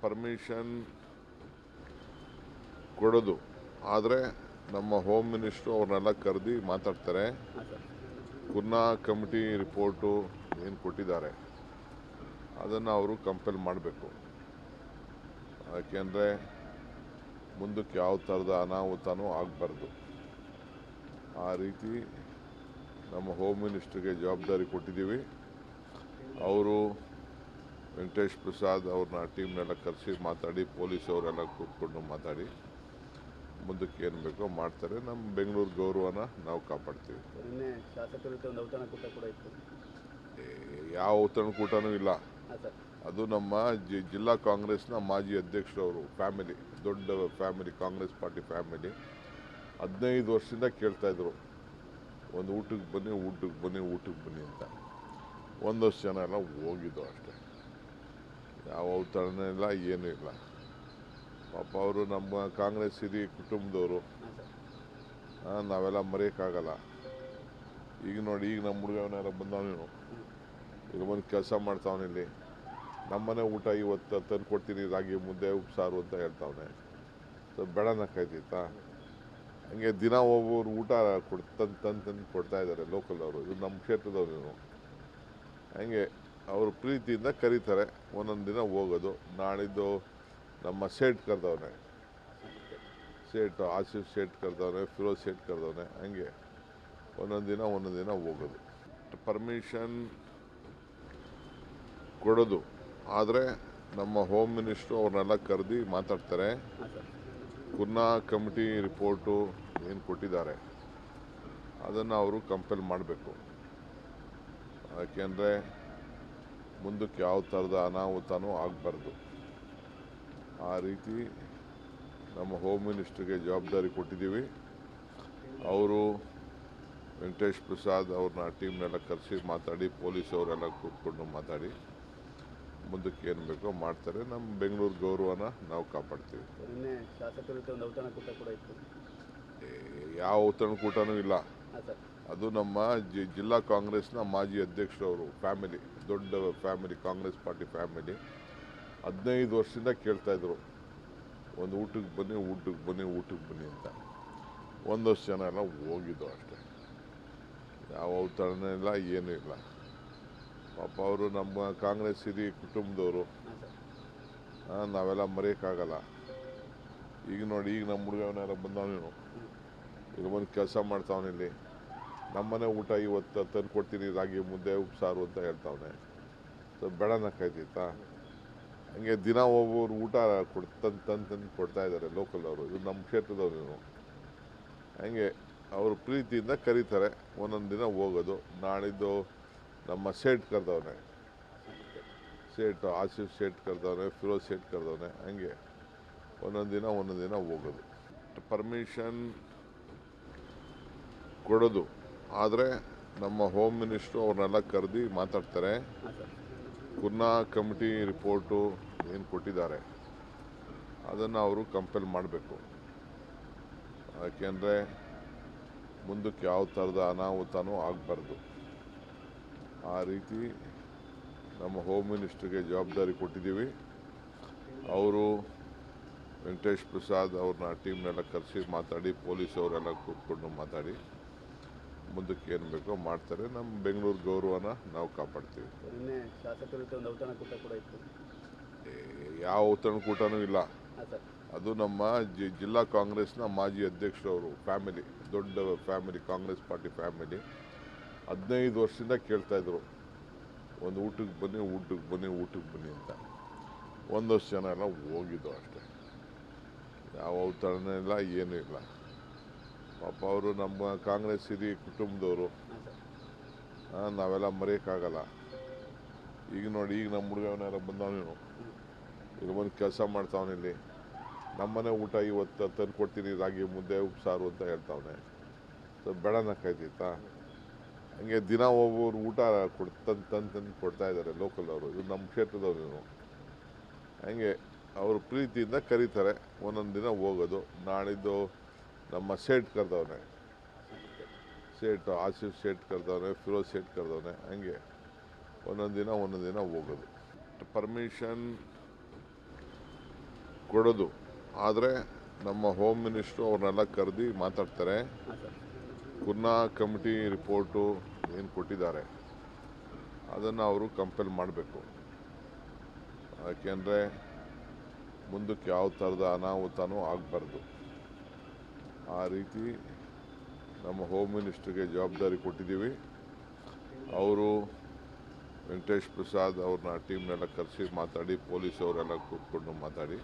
Permission ಕೊಡೋದು. ಆದರೆ ನಮ್ಮ ಹೋಮ್ ಮಿನಿಸ್ಟ್ರು ಅವ್ರನ್ನೆಲ್ಲ ಕರೆದು ಮಾತಾಡ್ತಾರೆ. ಕುರ್ನಾ ಕಮಿಟಿ ರಿಪೋರ್ಟು ಏನು ಕೊಟ್ಟಿದ್ದಾರೆ ಅದನ್ನು ಅವರು ಕಂಪೇಲ್ ಮಾಡಬೇಕು. ಯಾಕೆಂದರೆ ಮುಂದಕ್ಕೆ ಯಾವ ಥರದ ಅನಾಹುತನೂ ಆಗಬಾರ್ದು. ಆ ರೀತಿ ನಮ್ಮ ಹೋಮ್ ಮಿನಿಸ್ಟ್ರಿಗೆ ಜವಾಬ್ದಾರಿ ಕೊಟ್ಟಿದ್ದೀವಿ. ಅವರು ವೆಂಕಟೇಶ್ ಪ್ರಸಾದ್ ಅವ್ರನ್ನ ಟೀಮ್ನೆಲ್ಲ ಕರೆಸಿ ಮಾತಾಡಿ, ಪೊಲೀಸ್ ಅವರೆಲ್ಲ ಕೂತ್ಕೊಂಡು ಮಾತಾಡಿ ಮುಂದಕ್ಕೆ ಏನು ಬೇಕೋ ಮಾಡ್ತಾರೆ. ನಮ್ಮ ಬೆಂಗಳೂರು ಗೌರವನ ನಾವು ಕಾಪಾಡ್ತೀವಿ. ನಿನ್ನೆ ಶಾಸಕರ ಜೊತೆ ಒಂದು ಔತಣಕೂಟ ಕೂಡ ಇತ್ತು. ಯಾವ ಔತಣಕೂಟನೂ ಇಲ್ಲ. ಅದು ನಮ್ಮ ಜಿಲ್ಲಾ ಕಾಂಗ್ರೆಸ್ನ ಮಾಜಿ ಅಧ್ಯಕ್ಷರವರು ಫ್ಯಾಮಿಲಿ, ದೊಡ್ಡ ಫ್ಯಾಮಿಲಿ, ಕಾಂಗ್ರೆಸ್ ಪಾರ್ಟಿ ಫ್ಯಾಮಿಲಿ 15 ವರ್ಷದಿಂದ ಕೇಳ್ತಾಯಿದ್ರು, ಒಂದು ಊಟಕ್ಕೆ ಬನ್ನಿ, ಊಟಕ್ಕೆ ಬನ್ನಿ, ಊಟಕ್ಕೆ ಬನ್ನಿ ಅಂತ. ಒಂದಷ್ಟು ಜನ ಎಲ್ಲ ಹೋಗಿದ್ದು ಅಷ್ಟೇ. ಯಾವ ಔತಣ ಇಲ್ಲ, ಏನೂ ಇಲ್ಲ. ಪಾಪ ಅವರು ನಮ್ಮ ಕಾಂಗ್ರೆಸ್ ಹಿರಿಯ ಕುಟುಂಬದವರು, ನಾವೆಲ್ಲ ಮರೆಯೋಕ್ಕಾಗಲ್ಲ. ಈಗ ನೋಡಿ, ಈಗ ನಮ್ಮ ಹುಡುಗವನ್ನೆಲ್ಲ ಬಂದವನೇನು ಈಗ ಬಂದು ಕೆಲಸ ಮಾಡ್ತಾವನೆ. ಇಲ್ಲಿ ನಮ್ಮನೆ ಊಟ ಇವತ್ತು ತಂದು ಕೊಡ್ತೀನಿ, ರಾಗಿ ಮುದ್ದೆ ಉಪ್ಸಾರು ಅಂತ ಹೇಳ್ತಾವನೆ. ಸೊ ಬೆಳನಕ್ಕಾಯ್ತಿತ್ತಾ? ಹಂಗೆ ದಿನ ಒಬ್ಬರು ಊಟ ತಂದು ಕೊಡ್ತಾ ಇದ್ದಾರೆ ಲೋಕಲ್ ಅವರು. ಇದು ನಮ್ಮ ಕ್ಷೇತ್ರದವ್ರು. ಹಂಗೆ ಅವರು ಪ್ರೀತಿಯಿಂದ ಕರೀತಾರೆ, ಒಂದೊಂದು ದಿನ ಹೋಗೋದು. ನಾಳಿದ್ದು ನಮ್ಮ ಸೇಠ್ ಕರೆದವನೆ, ಸೇಠ್ ಆಸಿಫ್ ಸೇಠ್ ಕರೆದವನೆ, ಫಿರೋಜ್ ಸೇಠ್ ಕರೆದವನೆ. ಹಂಗೆ ಒಂದೊಂದು ದಿನ ಹೋಗೋದು. ಪರ್ಮಿಷನ್ ಕೊಡೋದು. ಆದರೆ ನಮ್ಮ ಹೋಮ್ ಮಿನಿಸ್ಟ್ರು ಅವ್ರನ್ನೆಲ್ಲ ಕರೆದು ಮಾತಾಡ್ತಾರೆ. ಕುರ್ನಾ ಕಮಿಟಿ ರಿಪೋರ್ಟು ಏನು ಕೊಟ್ಟಿದ್ದಾರೆ ಅದನ್ನು ಅವರು ಕಂಪೇಲ್ ಮಾಡಬೇಕು. ಯಾಕೆಂದರೆ ಮುಂದಕ್ಕೆ ಯಾವ ಥರದ ಅನಾಹುತನೂ ಆಗಬಾರ್ದು. ಆ ರೀತಿ ನಮ್ಮ ಹೋಮ್ ಮಿನಿಸ್ಟ್ರಿಗೆ ಜವಾಬ್ದಾರಿ ಕೊಟ್ಟಿದ್ದೀವಿ. ಅವರು ವೆಂಕಟೇಶ್ ಪ್ರಸಾದ್ ಅವ್ರನ್ನ ಟೀಮ್ನೆಲ್ಲ ಕರೆಸಿ ಮಾತಾಡಿ, ಪೊಲೀಸ್ ಅವರೆಲ್ಲ ಕೂತ್ಕೊಂಡು ಮಾತಾಡಿ ಮುಂದಕ್ಕೆ ಏನು ಬೇಕೋ ಮಾಡ್ತಾರೆ. ನಮ್ಮ ಬೆಂಗಳೂರು ಗೌರವನ ನಾವು ಕಾಪಾಡ್ತೀವಿ. ನಿನ್ನೆ ಶಾಸಕರ ಜೊತೆ ಒಂದು ಔತಣಕೂಟ ಕೂಡ ಇತ್ತು. ಯಾವ ಔತಣಕೂಟನೂ ಇಲ್ಲ. ಅದು ನಮ್ಮ ಜಿಲ್ಲಾ ಕಾಂಗ್ರೆಸ್ನ ಮಾಜಿ ಅಧ್ಯಕ್ಷರವರು ಫ್ಯಾಮಿಲಿ, ದೊಡ್ಡ ಫ್ಯಾಮಿಲಿ, ಕಾಂಗ್ರೆಸ್ ಪಾರ್ಟಿ ಫ್ಯಾಮಿಲಿ 15 ವರ್ಷದಿಂದ ಕೇಳ್ತಾಯಿದ್ರು, ಒಂದು ಊಟಕ್ಕೆ ಬನ್ನಿ, ಊಟಕ್ಕೆ ಬನ್ನಿ, ಊಟಕ್ಕೆ ಬನ್ನಿ ಅಂತ. ಒಂದಷ್ಟು ಜನ ಎಲ್ಲ ಹೋಗಿದ್ದು ಅಷ್ಟೇ. ಯಾವ ಔತಣ ಇಲ್ಲ, ಏನೂ ಇಲ್ಲ. ಪಾಪ ಅವರು ನಮ್ಮ ಕಾಂಗ್ರೆಸ್ ಹಿರಿಯ ಕುಟುಂಬದವರು, ನಾವೆಲ್ಲ ಮರೆಯೋಕ್ಕಾಗಲ್ಲ. ಈಗ ನೋಡಿ, ಈಗ ನಮ್ಮ ಹುಡುಗವನ್ನೆಲ್ಲ ಬಂದವನೇನು ಈಗ ಬಂದು ಕೆಲಸ ಮಾಡ್ತಾವನೆ. ಇಲ್ಲಿ ನಮ್ಮನೆ ಊಟ ಇವತ್ತು ತಂದು ಕೊಡ್ತೀನಿ, ರಾಗಿ ಮುದ್ದೆ ಉಪ್ಸಾರು ಅಂತ ಹೇಳ್ತಾವನೆ. ಸೊ ಬೆಳನಕ್ಕಾಯ್ತಿತ್ತಾ? ಹಂಗೆ ದಿನ ಒಬ್ಬರು ಊಟ ತಂದು ಕೊಡ್ತಾ ಇದ್ದಾರೆ ಲೋಕಲ್ ಅವರು. ಇದು ನಮ್ಮ ಕ್ಷೇತ್ರದವ್ರು. ಹಂಗೆ ಅವರು ಪ್ರೀತಿಯಿಂದ ಕರೀತಾರೆ, ಒಂದೊಂದು ದಿನ ಹೋಗೋದು. ನಾಳಿದ್ದು ನಮ್ಮ ಸೇಠ್ ಕರೆದವನೆ, ಸೇಠ್ ಆಸಿಫ್ ಸೇಠ್ ಕರೆದವನೆ, ಫಿರೋಜ್ ಸೇಠ್ ಕರೆದವನೆ. ಹಂಗೆ ಒಂದೊಂದು ದಿನ ಹೋಗೋದು. ಪರ್ಮಿಷನ್ ಕೊಡೋದು. ಆದರೆ ನಮ್ಮ ಹೋಮ್ ಮಿನಿಸ್ಟ್ರು ಅವ್ರನ್ನೆಲ್ಲ ಕರೆದು ಮಾತಾಡ್ತಾರೆ. ಕುರ್ನಾ ಕಮಿಟಿ ರಿಪೋರ್ಟು ಏನು ಕೊಟ್ಟಿದ್ದಾರೆ ಅದನ್ನು ಅವರು ಕಂಪೇಲ್ ಮಾಡಬೇಕು. ಯಾಕೆಂದರೆ ಮುಂದಕ್ಕೆ ಯಾವ ಥರದ ಅನಾಹುತನೂ ಆಗಬಾರ್ದು. ಆ ರೀತಿ ನಮ್ಮ ಹೋಮ್ ಮಿನಿಸ್ಟ್ರಿಗೆ ಜವಾಬ್ದಾರಿ ಕೊಟ್ಟಿದ್ದೀವಿ. ಅವರು ವೆಂಕಟೇಶ್ ಪ್ರಸಾದ್ ಅವ್ರನ್ನ ಟೀಮ್ನೆಲ್ಲ ಕರೆಸಿ ಮಾತಾಡಿ, ಪೊಲೀಸ್ ಅವರೆಲ್ಲ ಕೂತ್ಕೊಂಡು ಮಾತಾಡಿ ಮುಂದಕ್ಕೆ ಏನು ಬೇಕೋ ಮಾಡ್ತಾರೆ. ನಮ್ಮ ಬೆಂಗಳೂರು ಗೌರವನ ನಾವು ಕಾಪಾಡ್ತೀವಿ. ನಿನ್ನೆ ಶಾಸಕರ ಜೊತೆ ಒಂದು ಔತಣಕೂಟ ಕೂಡ ಇತ್ತು. ಯಾವ ಔತಣಕೂಟನೂ ಇಲ್ಲ. ಅದು ನಮ್ಮ ಜಿಲ್ಲಾ ಕಾಂಗ್ರೆಸ್ನ ಮಾಜಿ ಅಧ್ಯಕ್ಷರವರು ಫ್ಯಾಮಿಲಿ, ದೊಡ್ಡ ಫ್ಯಾಮಿಲಿ, ಕಾಂಗ್ರೆಸ್ ಪಾರ್ಟಿ ಫ್ಯಾಮಿಲಿ 15 ವರ್ಷದಿಂದ ಕೇಳ್ತಾಯಿದ್ರು, ಒಂದು ಊಟಕ್ಕೆ ಬನ್ನಿ, ಊಟಕ್ಕೆ ಬನ್ನಿ, ಊಟಕ್ಕೆ ಬನ್ನಿ ಅಂತ. ಒಂದಷ್ಟು ಜನ ಎಲ್ಲ ಹೋಗಿದ್ದು ಅಷ್ಟೇ. ಯಾವ ಔತಣ ಇಲ್ಲ, ಏನೂ ಇಲ್ಲ. ಪಾಪ ಅವರು ನಮ್ಮ ಕಾಂಗ್ರೆಸ್ ಹಿರಿಯ ಕುಟುಂಬದವರು, ನಾವೆಲ್ಲ ಮರೆಯೋಕ್ಕಾಗಲ್ಲ. ಈಗ ನೋಡಿ, ಈಗ ನಮ್ಮ ಹುಡುಗವನ್ನೆಲ್ಲ ಬಂದವನೇನು ಈಗ ಬಂದು ಕೆಲಸ ಮಾಡ್ತಾವನೆ. ಇಲ್ಲಿ ನಮ್ಮನೆ ಊಟ ಇವತ್ತು ತಂದು ಕೊಡ್ತೀನಿ, ರಾಗಿ ಮುದ್ದೆ ಉಪ್ಸಾರು ಅಂತ ಹೇಳ್ತಾವನೆ. ಸೊ ಬೆಳನಕ್ಕಾಯ್ತಿತ್ತಾ? ಹಂಗೆ ದಿನ ಒಬ್ಬರು ಊಟ ತಂದು ಕೊಡ್ತಾ ಇದ್ದಾರೆ ಲೋಕಲ್ ಅವರು. ಇದು ನಮ್ಮ ಕ್ಷೇತ್ರದವ್ರು. ಹಂಗೆ ಅವರು ಪ್ರೀತಿಯಿಂದ ಕರೀತಾರೆ, ಒಂದೊಂದು ದಿನ ಹೋಗೋದು. ನಾಳಿದ್ದು ನಮ್ಮ ಸೇಠ್ ಕರೆದವನೆ, ಸೇಠ್ ಆಸಿಫ್ ಸೇಠ್ ಕರೆದವನೆ, ಫಿರೋಜ್ ಸೇಠ್ ಕರೆದವನೆ. ಹಂಗೆ ಒಂದೊಂದು ದಿನ ಹೋಗೋದು. ಪರ್ಮಿಷನ್ ಕೊಡೋದು. ಆದರೆ ನಮ್ಮ ಹೋಮ್ ಮಿನಿಸ್ಟ್ರು ಅವ್ರನ್ನೆಲ್ಲ ಕರೆದು ಮಾತಾಡ್ತಾರೆ. ಹಾಂ ಸರ್. ಕುರ್ನಾ ಕಮಿಟಿ ರಿಪೋರ್ಟು ಏನು ಕೊಟ್ಟಿದ್ದಾರೆ ಅದನ್ನು ಅವರು ಕಂಪೇಲ್ ಮಾಡಬೇಕು. ಯಾಕೆಂದರೆ ಮುಂದಕ್ಕೆ ಯಾವ ಥರದ ಅನಾಹುತನೂ ಆಗಬಾರ್ದು. ಆ ರೀತಿ ನಮ್ಮ ಹೋಮ್ ಮಿನಿಸ್ಟ್ರಿಗೆ ಜವಾಬ್ದಾರಿ ಕೊಟ್ಟಿದ್ದೀವಿ. ಅವರು ವೆಂಕಟೇಶ್ ಪ್ರಸಾದ್ ಅವ್ರನ್ನ ಟೀಮ್ನೆಲ್ಲ ಕರೆಸಿ ಮಾತಾಡಿ, ಪೊಲೀಸ್ ಅವರೆಲ್ಲ ಕೂತ್ಕೊಂಡು ಮಾತಾಡಿ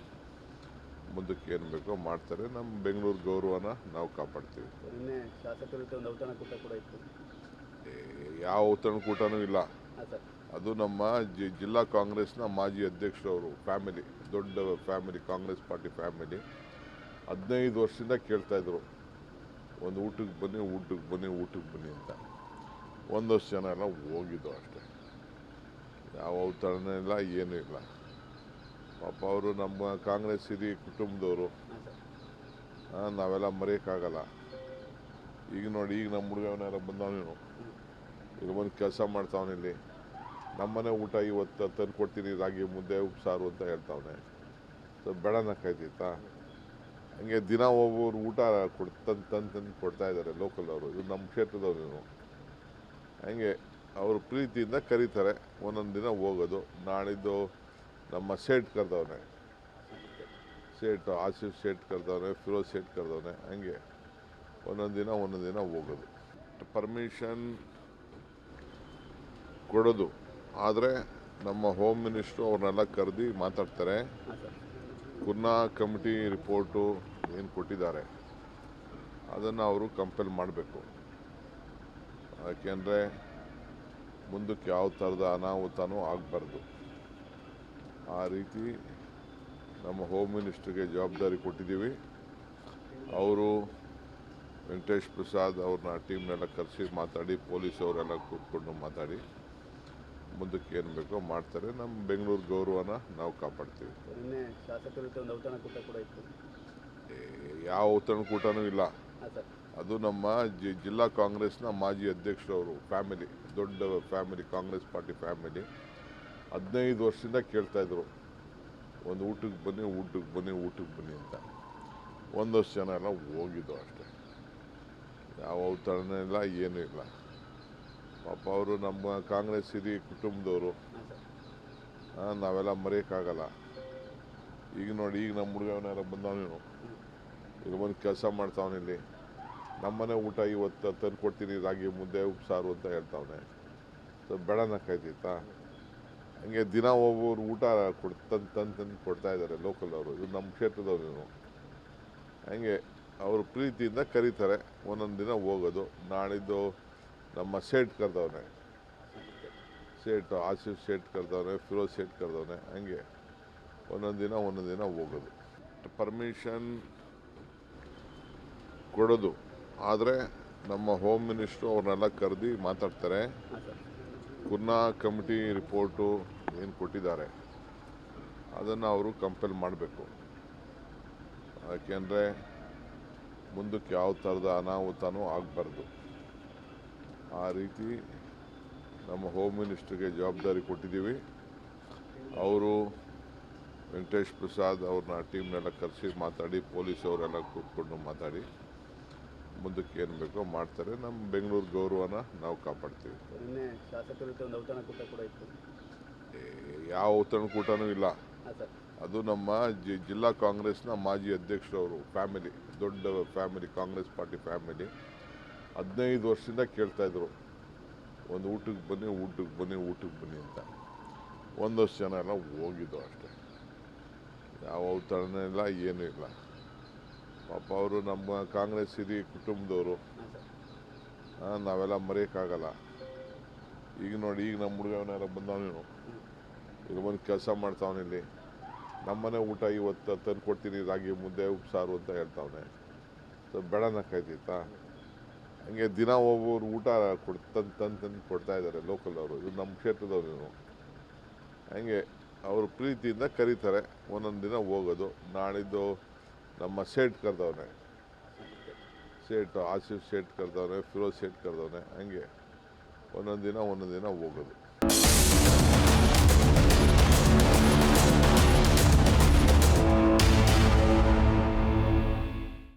ಮುಂದಕ್ಕೆ ಏನು ಬೇಕೋ ಮಾಡ್ತಾರೆ. ನಮ್ಮ ಬೆಂಗಳೂರು ಗೌರವನ ನಾವು ಕಾಪಾಡ್ತೀವಿ. ನಿನ್ನೆ ಶಾಸಕರ ಜೊತೆ ಒಂದು ಔತಣಕೂಟ ಕೂಡ ಇತ್ತು. ಯಾವ ಔತಣಕೂಟನೂ ಇಲ್ಲ. ಹಾಂ ಸರ್. ಅದು ನಮ್ಮ ಜಿಲ್ಲಾ ಕಾಂಗ್ರೆಸ್ನ ಮಾಜಿ ಅಧ್ಯಕ್ಷರವರು ಫ್ಯಾಮಿಲಿ, ದೊಡ್ಡ ಫ್ಯಾಮಿಲಿ, ಕಾಂಗ್ರೆಸ್ ಪಾರ್ಟಿ ಫ್ಯಾಮಿಲಿ. 15 ವರ್ಷದಿಂದ ಕೇಳ್ತಾಯಿದ್ರು, ಒಂದು ಊಟಕ್ಕೆ ಬನ್ನಿ, ಊಟಕ್ಕೆ ಬನ್ನಿ, ಊಟಕ್ಕೆ ಬನ್ನಿ ಅಂತ. ಒಂದಷ್ಟು ಜನ ಎಲ್ಲ ಹೋಗಿದ್ದು ಅಷ್ಟೇ. ಯಾವ ಔತಣ ಇಲ್ಲ, ಏನೂ ಇಲ್ಲ. ಪಾಪ ಅವರು ನಮ್ಮ ಕಾಂಗ್ರೆಸ್ ಹಿರಿಯ ಕುಟುಂಬದವರು. ಹಾಂ ಸರ್. ನಾವೆಲ್ಲ ಮರೆಯೋಕ್ಕಾಗಲ್ಲ. ಈಗ ನೋಡಿ, ಈಗ ನಮ್ಮ ಹುಡುಗವನ್ನೆಲ್ಲ ಬಂದವನೇನು, ಈಗ ಬಂದು ಕೆಲಸ ಮಾಡ್ತಾವನೆ ಇಲ್ಲಿ. ನಮ್ಮನೆ ಊಟ ಇವತ್ತು ತಂದು ಕೊಡ್ತೀನಿ, ರಾಗಿ ಮುದ್ದೆ ಉಪ್ಸಾರು ಅಂತ ಹೇಳ್ತಾವನೆ. ಸೊ ಬೇಡನಕ್ಕಾಯ್ತಿತ್ತಾ? ಹಂಗೆ ದಿನ ಒಬ್ಬರು ಊಟ ತಂದು ಕೊಡ್ತಾ ಇದ್ದಾರೆ ಲೋಕಲ್ ಅವರು. ಇವ್ರು ನಮ್ಮ ಕ್ಷೇತ್ರದವ್ರು. ಹಂಗೆ ಅವರು ಪ್ರೀತಿಯಿಂದ ಕರೀತಾರೆ, ಒಂದೊಂದು ದಿನ ಹೋಗೋದು. ನಾಳಿದ್ದು ನಮ್ಮ ಸೇಠ್ ಕರೆದವನೆ, ಸೇಠ್ ಆಸಿಫ್ ಸೇಠ್ ಕರೆದವನೆ, ಫಿರೋಜ್ ಸೇಠ್ ಕರೆದವನೆ. ಹಂಗೆ ಒಂದೊಂದು ದಿನ ಹೋಗೋದು. ಪರ್ಮಿಷನ್ ಕೊಡೋದು. ಆದರೆ ನಮ್ಮ ಹೋಮ್ ಮಿನಿಸ್ಟ್ರು ಅವ್ರನ್ನೆಲ್ಲ ಕರೆದು ಮಾತಾಡ್ತಾರೆ. ಹಾಂ ಸರ್. ಕುರ್ನಾ ಕಮಿಟಿ ರಿಪೋರ್ಟು ಏನು ಕೊಟ್ಟಿದ್ದಾರೆ ಅದನ್ನು ಅವರು ಕಂಪೇಲ್ ಮಾಡಬೇಕು. ಯಾಕೆಂದರೆ ಮುಂದಕ್ಕೆ ಯಾವ ಥರದ ಅನಾಹುತನೂ ಆಗಬಾರ್ದು. ಆ ರೀತಿ ನಮ್ಮ ಹೋಮ್ ಮಿನಿಸ್ಟ್ರಿಗೆ ಜವಾಬ್ದಾರಿ ಕೊಟ್ಟಿದ್ದೀವಿ. ಅವರು ವೆಂಕಟೇಶ್ ಪ್ರಸಾದ್ ಅವ್ರನ್ನ ಟೀಮ್ನೆಲ್ಲ ಕರೆಸಿ ಮಾತಾಡಿ, ಪೊಲೀಸ್ ಅವರೆಲ್ಲ ಕೂತ್ಕೊಂಡು ಮಾತಾಡಿ ಮುಂದಕ್ಕೆ ಏನು ಬೇಕೋ ಮಾಡ್ತಾರೆ. ನಮ್ಮ ಬೆಂಗಳೂರು ಗೌರವನ ನಾವು ಕಾಪಾಡ್ತೀವಿ. ನಿನ್ನೆ ಶಾಸಕರ ಜೊತೆ ಒಂದು ಔತಣಕೂಟ ಕೂಡ ಇತ್ತು. ಯಾವ ಔತಣಕೂಟನೂ ಇಲ್ಲ. ಹಾಂ ಸರ್. ಅದು ನಮ್ಮ ಜಿಲ್ಲಾ ಕಾಂಗ್ರೆಸ್ನ ಮಾಜಿ ಅಧ್ಯಕ್ಷರವರು ಫ್ಯಾಮಿಲಿ, ದೊಡ್ಡ ಫ್ಯಾಮಿಲಿ, ಕಾಂಗ್ರೆಸ್ ಪಾರ್ಟಿ ಫ್ಯಾಮಿಲಿ. 15 ವರ್ಷದಿಂದ ಕೇಳ್ತಾಯಿದ್ರು, ಒಂದು ಊಟಕ್ಕೆ ಬನ್ನಿ, ಊಟಕ್ಕೆ ಬನ್ನಿ, ಊಟಕ್ಕೆ ಬನ್ನಿ ಅಂತ. ಒಂದಷ್ಟು ಜನ ಎಲ್ಲ ಹೋಗಿದ್ದು ಅಷ್ಟೇ. ಯಾವ ಔತಣ ಇಲ್ಲ, ಏನೂ ಇಲ್ಲ. ಪಾಪ ಅವರು ನಮ್ಮ ಕಾಂಗ್ರೆಸ್ ಹಿರಿಯ ಕುಟುಂಬದವರು. ಹಾಂ ಸರ್. ನಾವೆಲ್ಲ ಮರೆಯೋಕ್ಕಾಗಲ್ಲ. ಈಗ ನೋಡಿ, ಈಗ ನಮ್ಮ ಹುಡುಗವನ್ನೆಲ್ಲ ಬಂದವನೇನು, ಈಗ ಬಂದು ಕೆಲಸ ಮಾಡ್ತಾವನೆ ಇಲ್ಲಿ. ನಮ್ಮನೆ ಊಟ ಇವತ್ತು ತಂದು ಕೊಡ್ತೀನಿ, ರಾಗಿ ಮುದ್ದೆ ಉಪ್ಸಾರು ಅಂತ ಹೇಳ್ತಾವನೆ. ಸೊ ಬೇಡನಕ್ಕಾಯ್ತಿತ್ತಾ? ಹಂಗೆ ದಿನ ಒಬ್ಬರು ಊಟ ತಂದು ಕೊಡ್ತಾ ಇದ್ದಾರೆ ಲೋಕಲ್ ಅವರು. ಇವ್ರು ನಮ್ಮ ಕ್ಷೇತ್ರದವ್ರು. ಹಂಗೆ ಅವರು ಪ್ರೀತಿಯಿಂದ ಕರೀತಾರೆ, ಒಂದೊಂದು ದಿನ ಹೋಗೋದು. ನಾಳಿದ್ದು ನಮ್ಮ ಸೇಠ್ ಕರೆದವನೆ, ಸೇಠ್ ಆಸಿಫ್ ಸೇಠ್ ಕರೆದವನೆ, ಫಿರೋಜ್ ಸೇಠ್ ಕರೆದವನೆ. ಹಂಗೆ ಒಂದೊಂದು ದಿನ ಹೋಗೋದು. ಪರ್ಮಿಷನ್ ಕೊಡೋದು. ಆದರೆ ನಮ್ಮ ಹೋಮ್ ಮಿನಿಸ್ಟ್ರು ಅವ್ರನ್ನೆಲ್ಲ ಕರೆದು ಮಾತಾಡ್ತಾರೆ. ಹಾಂ ಸರ್. ಕುರ್ನಾ ಕಮಿಟಿ ರಿಪೋರ್ಟು ಏನು ಕೊಟ್ಟಿದ್ದಾರೆ ಅದನ್ನು ಅವರು ಕಂಪೇಲ್ ಮಾಡಬೇಕು. ಯಾಕೆಂದರೆ ಮುಂದಕ್ಕೆ ಯಾವ ಥರದ ಅನಾಹುತನೂ ಆಗಬಾರ್ದು. ಆ ರೀತಿ ನಮ್ಮ ಹೋಮ್ ಮಿನಿಸ್ಟ್ರಿಗೆ ಜವಾಬ್ದಾರಿ ಕೊಟ್ಟಿದ್ದೀವಿ. ಅವರು ವೆಂಕಟೇಶ್ ಪ್ರಸಾದ್ ಅವ್ರನ್ನ ಟೀಮ್ನೆಲ್ಲ ಕರೆಸಿ ಮಾತಾಡಿ, ಪೊಲೀಸ್ ಅವರೆಲ್ಲ ಕೂತ್ಕೊಂಡು ಮಾತಾಡಿ ಮುಂದಕ್ಕೆ ಏನು ಬೇಕೋ ಮಾಡ್ತಾರೆ. ನಮ್ಮ ಬೆಂಗಳೂರು ಗೌರವನ ನಾವು ಕಾಪಾಡ್ತೀವಿ. ನಿನ್ನೆ ಶಾಸಕರ ಜೊತೆ ಒಂದು ಔತಣಕೂಟ ಕೂಡ ಇತ್ತು. ಯಾವ ಔತಣಕೂಟನೂ ಇಲ್ಲ. ಹಾಂ ಸರ್. ಅದು ನಮ್ಮ ಜಿಲ್ಲಾ ಕಾಂಗ್ರೆಸ್ನ ಮಾಜಿ ಅಧ್ಯಕ್ಷರವರು ಫ್ಯಾಮಿಲಿ, ದೊಡ್ಡ ಫ್ಯಾಮಿಲಿ, ಕಾಂಗ್ರೆಸ್ ಪಾರ್ಟಿ ಫ್ಯಾಮಿಲಿ. 15 ವರ್ಷದಿಂದ ಕೇಳ್ತಾಯಿದ್ರು, ಒಂದು ಊಟಕ್ಕೆ ಬನ್ನಿ, ಊಟಕ್ಕೆ ಬನ್ನಿ, ಊಟಕ್ಕೆ ಬನ್ನಿ ಅಂತ. ಒಂದಷ್ಟು ಜನ ಎಲ್ಲ ಹೋಗಿದ್ದು ಅಷ್ಟೇ. ಯಾವ ಔತಣ ಇಲ್ಲ, ಏನೂ ಇಲ್ಲ. ಪಾಪ ಅವರು ನಮ್ಮ ಕಾಂಗ್ರೆಸ್ ಹಿರಿಯ ಕುಟುಂಬದವರು. ಹಾಂ ಸರ್. ನಾವೆಲ್ಲ ಮರೆಯೋಕ್ಕಾಗಲ್ಲ. ಈಗ ನೋಡಿ, ಈಗ ನಮ್ಮ ಹುಡುಗವನ್ನೆಲ್ಲ ಬಂದವನೇನು, ಈಗ ಬಂದು ಕೆಲಸ ಮಾಡ್ತಾವನೆ ಇಲ್ಲಿ. ನಮ್ಮನೆ ಊಟ ಇವತ್ತು ತಂದು ಕೊಡ್ತೀನಿ, ರಾಗಿ ಮುದ್ದೆ ಉಪ್ಸಾರು ಅಂತ ಹೇಳ್ತಾವನೆ. ಸೊ ಬೇಡನಕ್ಕಾಯ್ತಿತ್ತಾ? ಹಂಗೆ ದಿನ ಒಬ್ಬರು ಊಟ ತಂದು ಕೊಡ್ತಾ ಇದ್ದಾರೆ ಲೋಕಲ್ ಅವರು. ಇವ್ರು ನಮ್ಮ ಕ್ಷೇತ್ರದವ್ರು. ಹಂಗೆ ಅವರು ಪ್ರೀತಿಯಿಂದ ಕರೀತಾರೆ, ಒಂದೊಂದು ದಿನ ಹೋಗೋದು. ನಾಳಿದ್ದು ನಮ್ಮ ಸೇಠ್ ಕರೆದವನೆ, ಸೇಠ್ ಆಸಿಫ್ ಸೇಠ್ ಕರೆದವನೆ, ಫಿರೋಜ್ ಸೇಠ್ ಕರೆದವನೆ. ಹಂಗೆ ಒಂದೊಂದು ದಿನ ಹೋಗೋದು.